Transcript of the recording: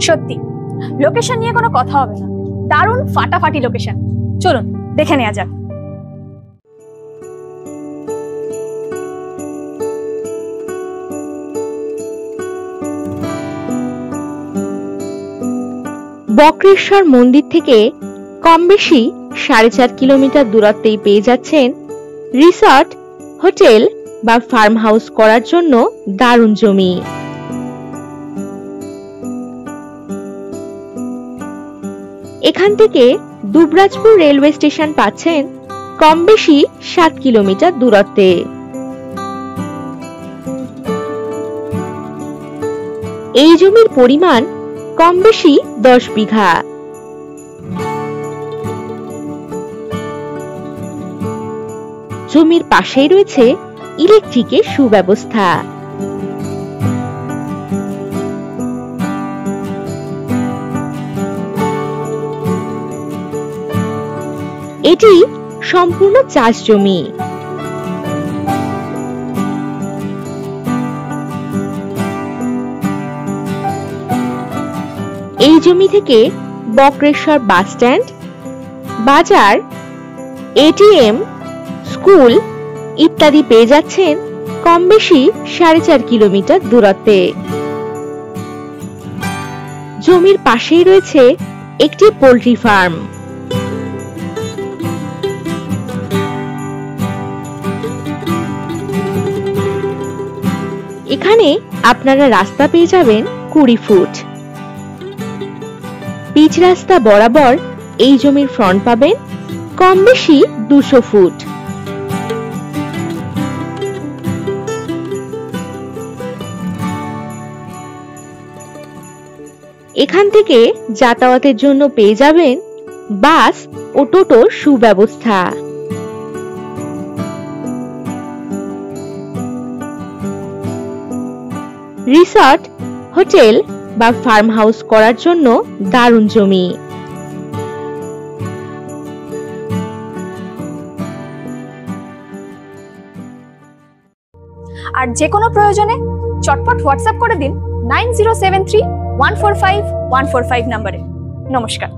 সত্যি লোকেশন নিয়ে কোনো কথা হবে না, দারুণ ফাটাফাটি লোকেশন। চলুন দেখে নেওয়া যাক। বক্রেশ্বর মন্দির থেকে কম বেশি 4.5 কিলোমিটার দূরত্বেই পেয়ে যাচ্ছেন রিসর্ট, হোটেল বা ফার্ম হাউস করার জন্য দারুণ জমি। এখান থেকে দুবরাজপুর রেলওয়ে স্টেশন পাচ্ছেন কম বেশি 7 কিলোমিটার দূরত্বে। এই জমির পরিমাণ কম বেশি 10 বিঘা। জমির পাশেই রয়েছে ইলেকট্রিকের সুব্যবস্থা। এটি সম্পূর্ণ চাষ জমি। এই জমি থেকে বক্রেশ্বর বাস স্ট্যান্ড, বাজার, এটিএম, স্কুল ইত্যাদি পেয়ে যাচ্ছেন কম বেশি 4.5 কিলোমিটার দূরত্বে। জমির পাশেই রয়েছে একটি পোল্ট্রি ফার্ম। এখানে আপনারা রাস্তা পেয়ে যাবেন 20 ফুট। পিচ রাস্তা বরাবর এই জমির ফ্রন্ট পাবেন কম বেশি 200 ফুট। এখান থেকে যাতায়াতের জন্য পেয়ে যাবেন বাস ও টোটোর সুব্যবস্থা। রিসর্ট, হোটেল বা ফার্ম হাউস করার জন্য দারুণ জমি। আর যে কোনো প্রয়োজনে চটপট হোয়াটসঅ্যাপ করে দিন 9073145145 নম্বরে। নমস্কার।